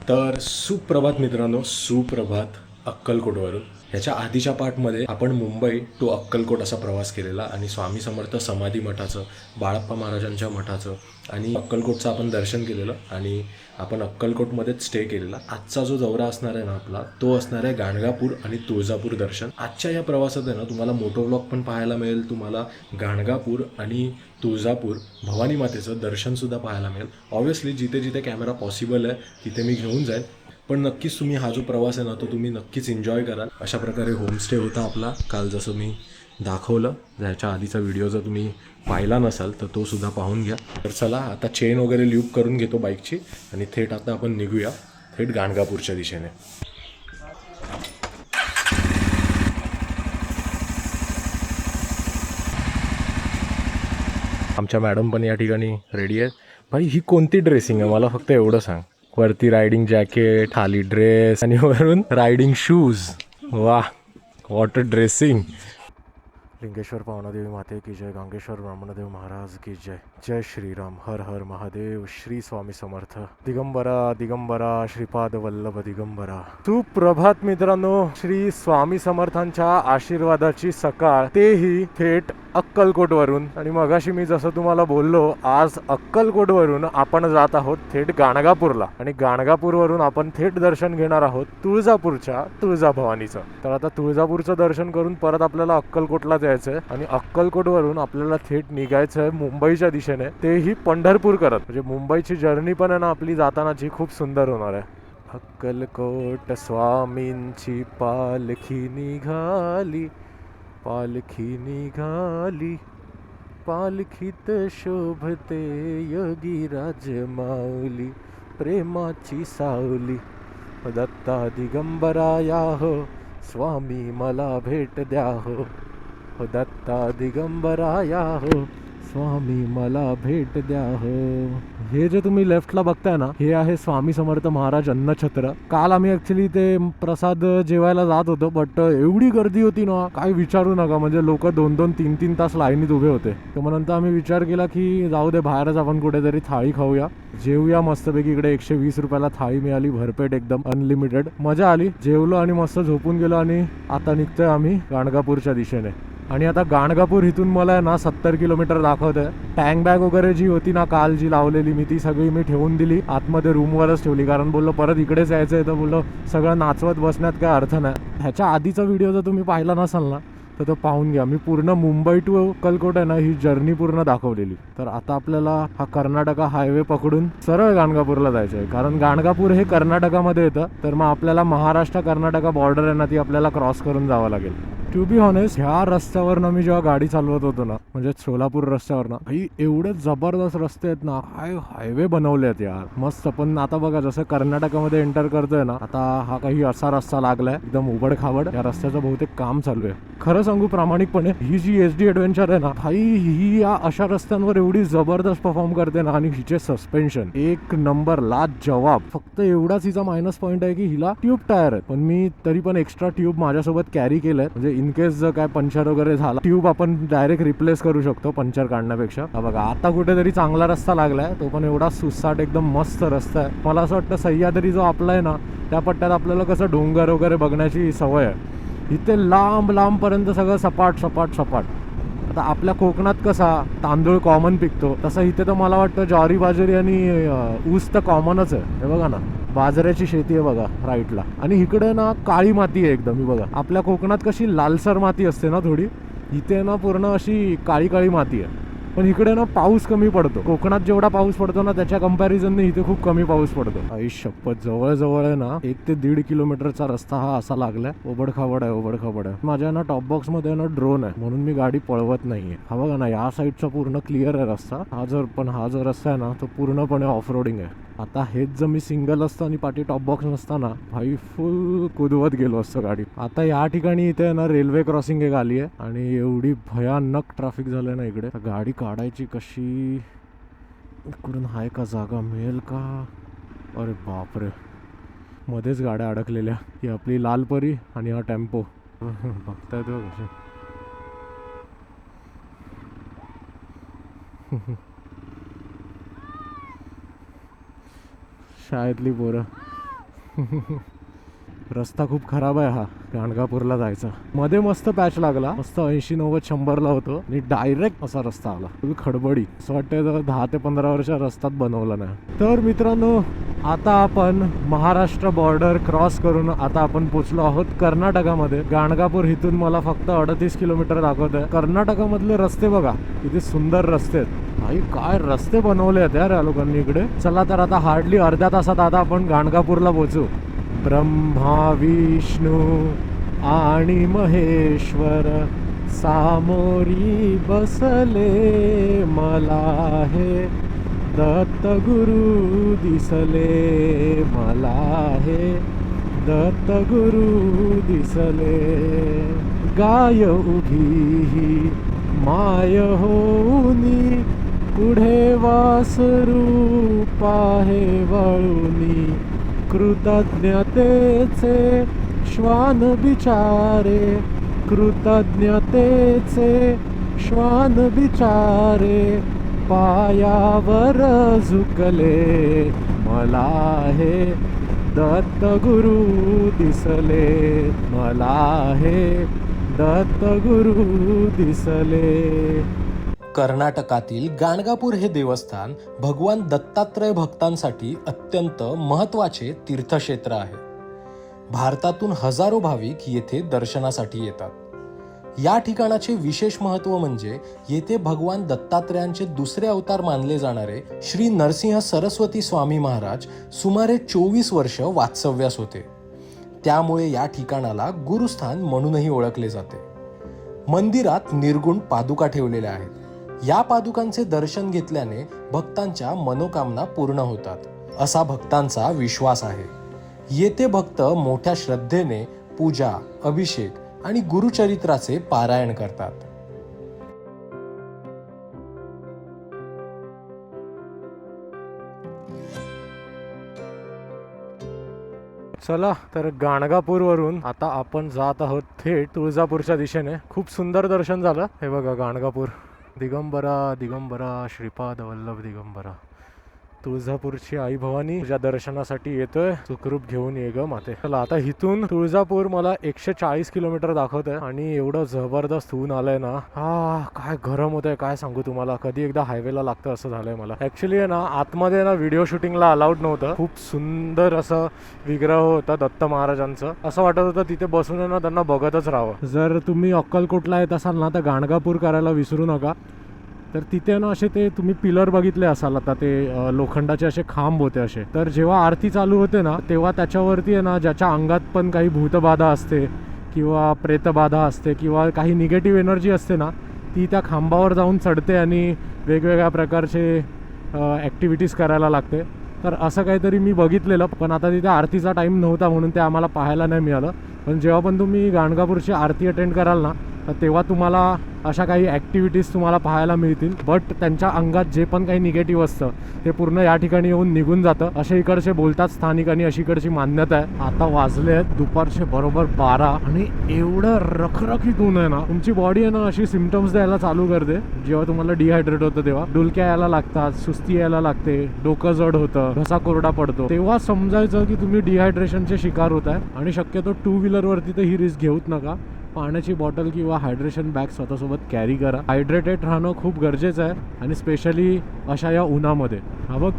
तर सुप्रभात मित्रांनो, सुप्रभात अक्कलकोटवरून. ह्याच्या आधीच्या पार्टमध्ये आपण मुंबई टू अक्कलकोट असा प्रवास केलेला आणि स्वामी समर्थ समाधी मठाचं, बाळप्पा महाराजांच्या मठाचं आणि अक्कलकोटचं आपण दर्शन केलेलं आणि आपण अक्कलकोटमध्येच स्टे केलेला. आजचा जो दौरा असणार आहे ना आपला, तो असणार आहे गाणगापूर आणि तुळजापूर दर्शन. आजच्या या प्रवासात आहे ना तुम्हाला मोटो व्लॉग पण पाहायला मिळेल, तुम्हाला गाणगापूर आणि तुळजापूर भवानी मातेचं दर्शनसुद्धा पाहायला मिळेल. ऑब्व्हियसली जिथे जिथे कॅमेरा पॉसिबल आहे तिथे मी घेऊन जाईल, पण नक्कीच तुम्ही हा जो प्रवास आहे ना तो तुम्ही नक्कीच एन्जॉय कराल. अशा प्रकारे होमस्टे होता आपला काल, जसं मी दाखवलं. ह्याच्या आधीचा व्हिडिओ जर तुम्ही पाहिला नसाल तर तो सुद्धा पाहून घ्या. तर चला आता चेन वगैरे ल्यूप करून घेतो बाईकची आणि थेट आता आपण निघूया थेट गाणगापूरच्या दिशेने. आमच्या मॅडम पण या ठिकाणी रेडी आहेत. भाई ही कोणती ड्रेसिंग आहे मला फक्त एवढं सांग. वरती रायडिंग जॅकेट, खाली ड्रेस आणि वरून रायडिंग शूज. वा, वॉटर ड्रेसिंग. लिंगेश्वर पावनादेवी माते की जय, गांगेश्वर ब्राह्मणदेव महाराज की जय. जय श्रीराम, हर हर महादेव, श्री स्वामी समर्थ. दिगंबरा दिगंबरा, श्रीपाद वल्लभ दिगंबरा. सुप्रभात मित्रांनो, श्री स्वामी समर्थांच्या आशीर्वादाची सकाळ, तेही थेट अक्कलकोटवरून. आणि मगाशी मी जसं तुम्हाला बोललो, आज अक्कलकोटवरून आपण जात आहोत थेट गाणगापूरला आणि गाणगापूरवरून आपण थेट दर्शन घेणार आहोत तुळजापूरच्या तुळजाभवानीचं. तर आता तुळजापूरचं दर्शन करून परत आपल्याला अक्कलकोटला जायचंय आणि अक्कलकोटवरून आपल्याला थेट निघायचंय मुंबईच्या दिशेने, तेही पंढरपूर करत. म्हणजे मुंबईची जर्नी पण आहे ना आपली जातानाची खूप सुंदर होणार आहे. अक्कलकोट स्वामींची पालखी निघाली, पालखी निघाली, पालखीत शोभते योगीराज माऊली, प्रेमाची सावली. दत्ता दिगंबरा या हो, स्वामी मला भेट द्या हो. दत्ता दिगंबरा या हो, स्वामी मला भेट द्या हो. हे जे तुम्ही लेफ्टला बघताय ना, हे आहे स्वामी समर्थ महाराज अन्नछत्र. काल आम्ही ऍक्च्युली ते प्रसाद जेवायला जात होतो, बट एवढी गर्दी होती ना काय विचारू नका. म्हणजे लोक 2-2, 3-3 तास लाईनीत उभे होते. तर मग नंतर आम्ही विचार केला की जाऊ दे, बाहेरच आपण कुठेतरी थाळी खाऊया, जेवूया मस्तपैकी. इकडे 120 रुपयाला थाळी मिळाली, भरपेट एकदम अनलिमिटेड. मजा आली, जेवलो आणि मस्त झोपून गेलो. आणि आता निघतोय आम्ही गाणगापूरच्या दिशेने. आणि आता गाणगापूर इथून मला आहे ना 70 किलोमीटर दाखवत आहे. टँक बॅग वगैरे जी होती ना काल जी लावलेली मी, ती सगळी मी ठेवून दिली आतमध्ये, रूमवरच ठेवली. कारण बोललो परत इकडेच यायचं आहे, तर बोललो सगळं नाचवत बसण्यात काय अर्थ नाही. ह्याच्या आधीचा व्हिडिओ जर तुम्ही पाहिला नसाल ना तर तो पाहून घ्या. मी पूर्ण मुंबई टू अक्कलकोट आहे ना ही जर्नी पूर्ण दाखवलेली. तर आता आपल्याला हा कर्नाटका हायवे पकडून सरळ गाणगापूरला जायचं आहे. कारण गाणगापूर हे कर्नाटकामध्ये येतं, तर मग आपल्याला महाराष्ट्र कर्नाटका बॉर्डर आहे ना ती आपल्याला क्रॉस करून जावं लागेल. टू बी ऑनेस्ट, ह्या रस्त्यावरनं मी जेव्हा गाडी चालवत होतो ना, म्हणजे सोलापूर रस्त्यावरनं, ही एवढे जबरदस्त रस्ते आहेत ना, हायवे बनवले आहेत यार मस्त. पण आता बघा जसं कर्नाटकामध्ये एंटर करतोय ना, आता हा काही असा रस्ता लागलाय एकदम उबड खाबड. या रस्त्याचं बहुतेक काम चालू आहे. खरं सांगू प्रामाणिकपणे, ही जी SD ॲडव्हेंचर आहे ना भाई, ही या अशा रस्त्यांवर एवढी जबरदस्त परफॉर्म करते ना. आणि हिचे सस्पेन्शन एक नंबर, लाजवाब. फक्त एवढाच हिचा मायनस पॉईंट आहे की हिला ट्यूब टायर आहे, पण मी तरी पण एक्स्ट्रा ट्यूब माझ्यासोबत कॅरी केलंय. म्हणजे इन केस जर काय पंक्चर वगैरे झाला, ट्यूब आपण डायरेक्ट रिप्लेस करू शकतो पंक्चर काढण्यापेक्षा. बघा आता कुठेतरी चांगला रस्ता लागलाय, तो पण एवढा सुसाट एकदम मस्त रस्ता आहे. मला असं वाटतं सह्याद्री जो आपला आहे ना त्या पट्ट्यात आपल्याला कसं डोंगर वगैरे बघण्याची सवय आहे, इथे लांब लांब पर्यंत सगळं सपाट सपाट सपाट. आता आपल्या कोकणात कसा तांदूळ कॉमन पिकतो, तसं इथे तर मला वाटतं ज्वारी बाजरी आणि ऊस तर कॉमनच आहे. हे बघा ना, बाजऱ्याची शेती आहे बघा राईटला. आणि इकडे ना काळी माती आहे एकदम. ही बघा, आपल्या कोकणात कशी लालसर माती असते ना थोडी, इथे ना पूर्ण अशी काळी काळी माती आहे. पण इकडे ना पाऊस कमी पडतो. कोकणात जेवढा पाऊस पडतो ना त्याच्या कंपॅरिझनने इथे खूप कमी पाऊस पडतो. आई शपथ, जवळ जवळ आहे ना 1 ते 1.5 किलोमीटरचा रस्ता हा असा लागलाय. ओबड खाबड आहे, ओबड खाबड आहे. माझ्या ना टॉप बॉक्स मध्ये ना ड्रोन आहे, म्हणून मी गाडी पळवत नाहीये. हा बघा ना, या साईडचा पूर्ण क्लिअर आहे रस्ता. हा जो रस्ता आहे ना तो पूर्णपणे ऑफ रोडिंग आहे. आता हेच जर मी सिंगल असतं आणि पाठी टॉप बॉक्स नसताना भाई फुल कुदवत गेलो असतो गाडी. आता या ठिकाणी इथे ना रेल्वे क्रॉसिंग एक आली आहे आणि एवढी भयानक ट्रॅफिक झालंय ना इकडे. गाडी काढायची कशी, इकडून हाय का जागा, मिळेल का? अरे बापरे, मध्येच गाड्या अडकलेल्या. ही आपली लालपरी आणि हा टेम्पो बघताय तो कसे. शाळेतली पोरं रस्ता खूप खराब आहे हा गाणगापूरला जायचा. मध्ये मस्त पॅच लागला, मस्त 80-90-100ला होतो आणि डायरेक्ट असा रस्ता आला फुल खडबडी. असं वाटतं 10 ते 15 वर्ष रस्ताच बनवला नाही. तर मित्रांनो, आता आपण महाराष्ट्र बॉर्डर क्रॉस करून आता आपण पोचलो आहोत कर्नाटकामध्ये. गाणगापूर इथून मला फक्त 38 किलोमीटर दाखवत आहे. कर्नाटकामधले रस्ते बघा किती सुंदर रस्ते आहेत. भाई काय रस्ते बनवले आहेत यार या लोकांनी इकडे. चला तर आता हार्डली अर्ध्या तासात आता आपण गाणगापूरला पोहोचू. ब्रह्मा विष्णू आणि महेश्वर सामोरी बसले, मला हे दत्त गुरु दिसले, मला हे दत्त गुरु दिसले. गाय उभी माय होऊनी, पुढे वासरू पाहे वळुनी, कृतज्ञतेचे श्वान बिचारे, कृतज्ञतेचे श्वान बिचारे, पायावर झुकले, मला हे दत्त गुरु दिसले, मला हे दत्त गुरु दिसले. कर्नाटकातील गाणगापूर हे देवस्थान भगवान दत्तात्रय भक्तांसाठी अत्यंत महत्त्वाचे तीर्थक्षेत्र आहे. भारतातून हजारो भाविक येथे दर्शनासाठी येतात. या ठिकाणाचे विशेष महत्त्व म्हणजे येथे भगवान दत्तात्रयांचे दुसरे अवतार मानले जाणारे श्री नरसिंह सरस्वती स्वामी महाराज सुमारे 24 वर्ष वास्तव्यास होते. त्यामुळे या ठिकाणाला गुरुस्थान म्हणूनही ओळखले जाते. मंदिरात निर्गुण पादुका ठेवलेल्या आहेत. या पादुकांचे दर्शन घेतल्याने भक्तांच्या मनोकामना पूर्ण होतात, असा भक्तांचा विश्वास आहे. येथे भक्त मोठ्या श्रद्धेने पूजा, अभिषेक आणि गुरुचरित्राचे पारायण करतात. चला तर गाणगापूरवरून आता आपण जात आहोत थेट तुळजापूरच्या दिशेने. खूप सुंदर दर्शन झालं. हे बघा गाणगापूर. दिगंबरा दिगंबरा श्रीपाद वल्लभ दिगंबरा. तुळजापूरची आई भवानी तुझ्या दर्शनासाठी येतोय, सुखरूप घेऊन ये ग माते. चला आता इथून तुळजापूर मला 140 किलोमीटर दाखवत आहे आणि एवढं जबरदस्त ऊन आलंय ना. काय गरम होत आहे काय सांगू तुम्हाला. कधी एकदा हायवेला लागतं असं झालंय मला. ऍक्च्युली आहे ना आतमध्ये ना व्हिडिओ शूटिंगला अलाउड नव्हतं. खूप सुंदर असं विग्रह होता दत्त महाराजांचं. असं वाटत होतं तिथे बसून ना त्यांना बघतच राहावं. जर तुम्ही अक्कलकोटला येत असाल ना तर गाणगापूर करायला विसरू नका. तर तिथे ना असे ते तुम्ही पिलर बघितले असाल आता, ते लोखंडाचे असे खांब होते असे. तर जेव्हा आरती चालू होते ना तेव्हा त्याच्यावरती आहे ना ज्याच्या अंगात पण काही भूतबाधा असते किंवा प्रेतबाधा असते किंवा काही निगेटिव्ह एनर्जी असते ना, ती त्या खांबावर जाऊन चढते आणि वेगवेगळ्या प्रकारचे ॲक्टिव्हिटीज करायला लागते. तर असं काहीतरी मी बघितलेलं, पण आता तिथे आरतीचा टाईम नव्हता म्हणून ते आम्हाला पाहायला नाही मिळालं. पण जेव्हा पण तुम्ही गाणगापूरची आरती अटेंड कराल ना तर तेव्हा तुम्हाला अशा काही ॲक्टिव्हिटीज तुम्हाला पाहायला मिळतील. बट त्यांच्या अंगात जे पण काही निगेटिव्ह असतं ते पूर्ण या ठिकाणी येऊन निघून जातं असे इकडचे बोलतात स्थानिक आणि अशी इकडची मान्यता आहे. आता वाजले आहेत दुपारचे बरोबर 12 आणि एवढं रखरखीत ऊन आहे ना, तुमची बॉडी आहे ना अशी सिम्पटम्स द्यायला चालू करते. जेव्हा तुम्हाला डिहायड्रेट होतं तेव्हा डुलक्या यायला लागतात, सुस्ती यायला लागते, डोकं जड होतं, घसा कोरडा पडतो. तेव्हा समजायचं की तुम्ही डिहायड्रेशनचे शिकार होत आहे. आणि शक्यतो 2 व्हीलरवरती तर ही रिस्क घेऊच नका. पाण्याची बॉटल किंवा हायड्रेशन बॅग स्वतःसोबत कॅरी करा. हायड्रेटेड राहणं खूप गरजेचं आहे आणि स्पेशली अशा या उन्हामध्ये. हा बघ,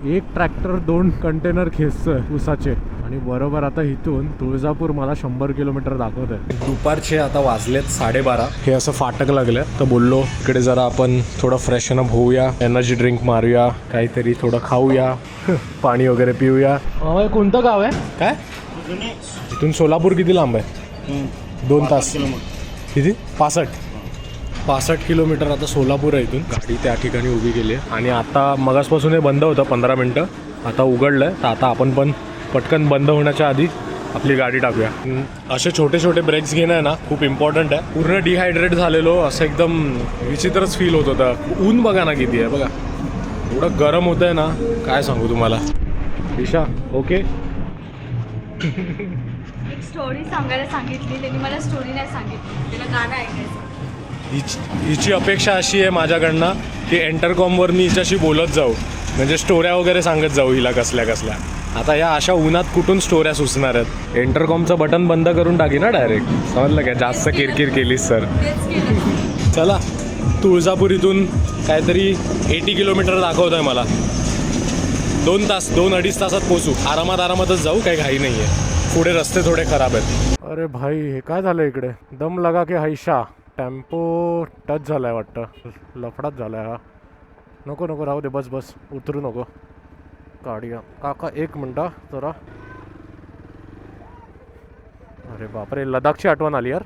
एक ट्रॅक्टर 2 कंटेनर खेचतोय ऊसाचे. आणि बरोबर आता इथून तुळजापूर मला 100 किलोमीटर दाखवत आहे. दुपारचे आता वाजलेत 12:30. हे असं फाटक लागलं तर बोललो इकडे जरा आपण थोडं फ्रेशन अप होऊया, एनर्जी ड्रिंक मारूया, काहीतरी थोडं खाऊया, पाणी वगैरे पिऊया. कोणतं गाव आहे काय? इथून सोलापूर किती लांब आहे? 2 तास. किती? 65 किलोमीटर आता सोलापूर आहे इथून. गाडी त्या ठिकाणी उभी केली आहे आणि आता मगासपासून हे बंद होतं 15 मिनटं. आता उघडलं आहे तर आता आपण पण पटकन बंद होण्याच्या आधी आपली गाडी टाकूया. असे छोटे छोटे ब्रेक्स घेणं आहे ना खूप इम्पॉर्टंट आहे. पूर्ण डिहायड्रेट झालेलो, असं एकदम विचित्रच फील होत होतं. ऊन बघा ना किती आहे, बघा एवढं गरम होतं आहे ना काय सांगू तुम्हाला. ईशा ओके. एक स्टोरी सांगायला सांगितली, त्यांनी मला स्टोरी नाही सांगितली, तिला गाणं ऐकायचं. हिची अपेक्षा अशी आहे माझ्याकडनं की एंटरकॉमवर मी हिच्याशी बोलत जाऊ, म्हणजे स्टोऱ्या वगैरे सांगत जाऊ हिला कसल्या कसल्या. आता या अशा उन्हात कुठून स्टोऱ्या सुचणार आहेत. इंटरकॉमचं बटन बंद करून टाकी ना डायरेक्ट, समजलं काय, जास्त किरकिर केलीस सर. तेच केलं. चला, तुळजापूर इथून काहीतरी 80 किलोमीटर दाखवत आहे मला. 2 तास 2-2.5 तासात पोचू. आरामातच जाऊ, काही घाई नाही आहे. पुढे रस्ते थोडे खराब आहेत. अरे भाई, हे काय झालं इकडे? दम लगा के हैशा टेम्पो टच झालाय वाटतं, लफडाच झालाय हा. नको नको, राहू दे, बस बस, उतरू नको गाडी. काका 1 मिनटं जरा. अरे बापरे, लडाखची आठवण आली यार.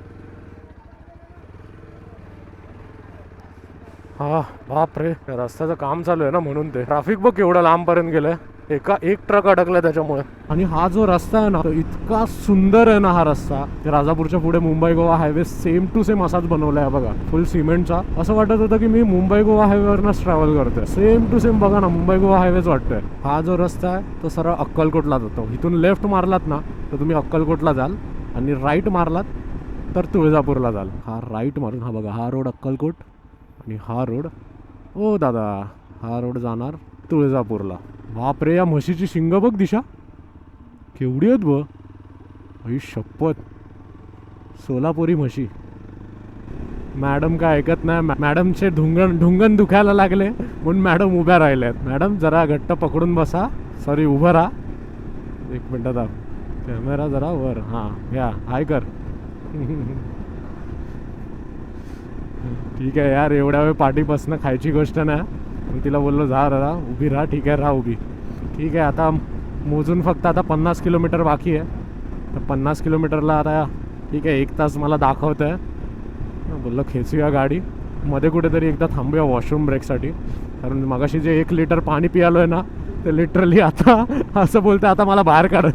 हा बापरे, रस्त्याचं काम चालू आहे ना म्हणून ते ट्रॅफिक बघ एवढं लांबपर्यंत गेलंय. एक ट्रक अडकलाय त्याच्यामुळे. आणि हा जो रस्ता आहे ना, तो इतका सुंदर आहे ना हा रस्ता. राजापूरच्या पुढे Mumbai Goa highway same to same असाच बनवलाय बघा, फुल सिमेंटचा. असं वाटत होतं की मी मुंबई गोवा हायवेवरनंच ट्रॅव्हल करतोय. सेम टू सेम बघा ना, मुंबई गोवा हायवेच वाटतोय. हा जो रस्ता आहे तो सरळ अक्कलकोटला जातो. इथून लेफ्ट मारलात ना तर तुम्ही अक्कलकोटला जाल, आणि राईट मारलात तर तुळजापूरला जाल. हा राईट मारून, हा बघा, हा रोड अक्कलकोट, आणि हा रोड, ओ दादा, हा रोड जाणार तुळजापूरला. बापरे, या म्हशीची शिंग बघ दिशा, केवढी आहेत ब, आई शपथ, सोलापुरी म्हशी. मॅडम काय ऐकत नाही. मॅडमचे ढुंगण दुखायला लागले म्हणून मॅडम उभ्या राहिल्यात. मॅडम जरा घट्ट पकडून बसा, सॉरी उभं राहा. 1 मिनटात कॅमेरा जरा वर, हां घ्या, हाय कर. ठीक आहे यार, एवढ्या वेळ पाठीपासनं खायची गोष्ट नाही. पण तिला बोललो जा राहा, उभी राहा. ठीक आहे, राहा उभी. ठीक आहे, आता मोजून फक्त आता 50 किलोमीटर बाकी आहे. तर 50 किलोमीटरला आता ठीक आहे 1 तास मला दाखवत आहे. बोललो खेचूया गाडी, मध्ये कुठेतरी एकदा थांबूया वॉशरूम ब्रेकसाठी. कारण मगाशी जे 1 लिटर पाणी पियालो आहे ना, ते लिटरली आता असं बोलतं आता मला बाहेर काढ.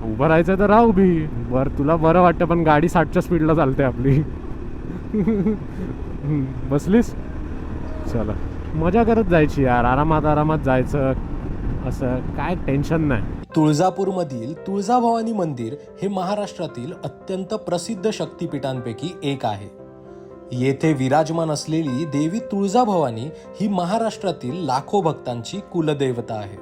उभं राहायचं तर राहा उभी. बरं, तुला बरं वाटतं, पण गाडी 60च्या स्पीडला चालते आपली. बसलीस, चला मजा करत जायची यार, आरामात जायचं, असं काय टेन्शन नाही. तुळजापूरमधील तुळजाभवानी मंदिर हे महाराष्ट्रातील अत्यंत प्रसिद्ध शक्तिपीठांपैकी एक आहे. येथे विराजमान असलेली देवी तुळजाभवानी ही महाराष्ट्रातील लाखो भक्तांची कुलदेवता आहे.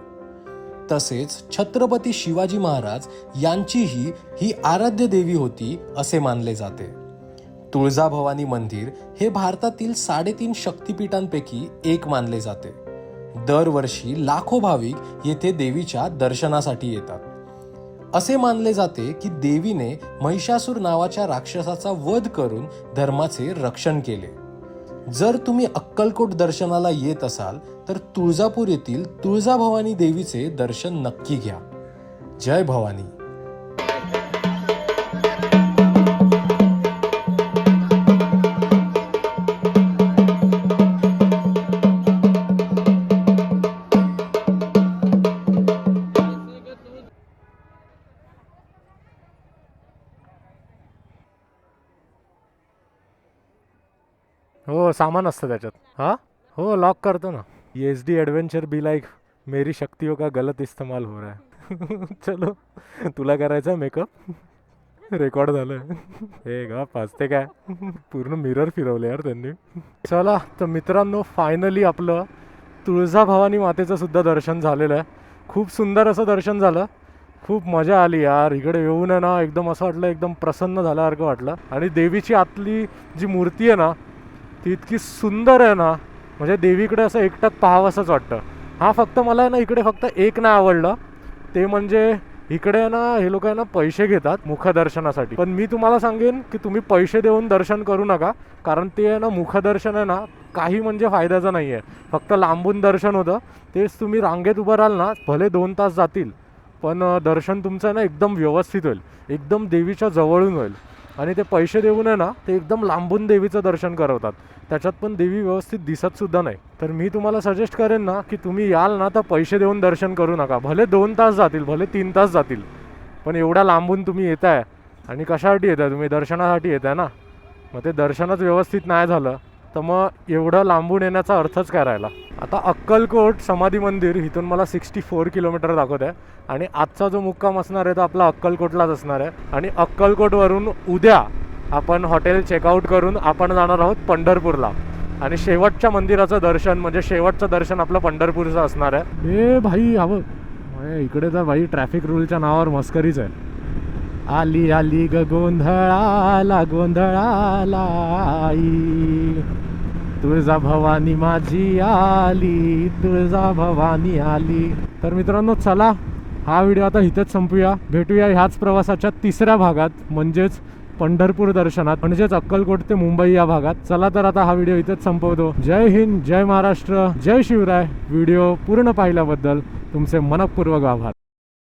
तसेच छत्रपती शिवाजी महाराज यांचीही ही आराध्य देवी होती असे मानले जाते. तुळजाभवानी मंदिर हे भारतातील 3.5 शक्तिपीठांपैकी एक मानले जाते. दरवर्षी लाखो भाविक येथे देवीच्या दर्शनासाठी येतात. असे मानले जाते की देवीने महिषासूर नावाच्या राक्षसाचा वध करून धर्माचे रक्षण केले. जर तुम्ही अक्कलकोट दर्शनाला येत असाल तर तुळजापूर येथील तुळजाभवानी देवीचे दर्शन नक्की घ्या. जय भवानी. हो, सामान असतं त्याच्यात. हां हो, लॉक करतो ना. SD एडवेंचर बी लाईक मेरी शक्तियों का गलत इस्तेमाल हो रहा है. चलो, तुला करायचा मेकअप, रेकॉर्ड झालं. हे गा पाचते काय, पूर्ण मिरर फिरवलं यार त्यांनी. चला तर मित्रांनो, फायनली आपलं तुळजाभवानी मातेचं सुद्धा दर्शन झालेलं आहे. खूप सुंदर असं दर्शन झालं, खूप मजा आली यार. इकडे येऊन आहे ना, एकदम असं वाटलं, एकदम प्रसन्न झाल्यासारखं वाटलं. आणि देवीची आतली जी मूर्ती आहे ना, ती इतकी सुंदर आहे ना, म्हणजे देवीकडे असं एकटक पाहावंसंच वाटतं. हा फक्त मला आहे ना इकडे फक्त एक नाही आवडलं, ते म्हणजे इकडे आहे ना हे लोक आहे ना पैसे घेतात मुखदर्शनासाठी. पण मी तुम्हाला सांगेन की तुम्ही पैसे देऊन दर्शन करू नका, कारण ते आहे ना मुखदर्शन आहे ना काही म्हणजे फायद्याचं नाही आहे. फक्त लांबून दर्शन होतं. तेच तुम्ही रांगेत उभं राहाल ना, भले 2 तास जातील, पण दर्शन तुमचं आहे ना एकदम व्यवस्थित होईल, एकदम देवीच्या जवळून होईल. आणि ते पैसे देऊन आहे ना, ते एकदम लांबून देवीचं दर्शन करवतात. त्याच्यात पण देवी व्यवस्थित दिसतसुद्धा नाही. तर मी तुम्हाला सजेस्ट करेन ना की तुम्ही याल ना तर पैसे देऊन दर्शन करू नका. भले 2 तास जातील, भले 3 तास जातील, पण एवढ्या लांबून तुम्ही येताय आणि कशासाठी येताय? तुम्ही दर्शनासाठी येताय ना. मग ते दर्शनच व्यवस्थित नाही झालं तर मग एवढं लांबून येण्याचा अर्थच काय राहिला. आता अक्कलकोट समाधी मंदिर इथून मला 64 किलोमीटर दाखवत आहे. आणि आजचा जो मुक्काम असणार आहे तो आपला अक्कलकोटलाच असणार आहे. आणि अक्कलकोटवरून उद्या आपण हॉटेल चेकआउट करून आपण जाणार आहोत पंढरपूरला. आणि शेवटच्या मंदिराचं दर्शन म्हणजे शेवटचं दर्शन आपलं पंढरपूरचं असणार आहे. ए भाई हवं इकडे तर भाई ट्रॅफिक रूलच्या नावावर मस्करीच आहे. आली आली ग गोंधळाला गोंधळाला आई, तुळजा भवानी माझी आली, तुळजा भवानी आली. तर मित्रांनो चला हा व्हिडिओ आता इथेच संपूया. भेटूया ह्याच प्रवासाच्या तिसऱ्या भागात म्हणजेच पंढरपूर दर्शनात म्हणजेच अक्कलकोट ते मुंबई या भागात. चला तर आता हा व्हिडिओ इथेच संपवतो. जय हिंद, जय महाराष्ट्र, जय शिवराय. व्हिडिओ पूर्ण पाहिल्याबद्दल तुमचे मनपूर्वक आभार.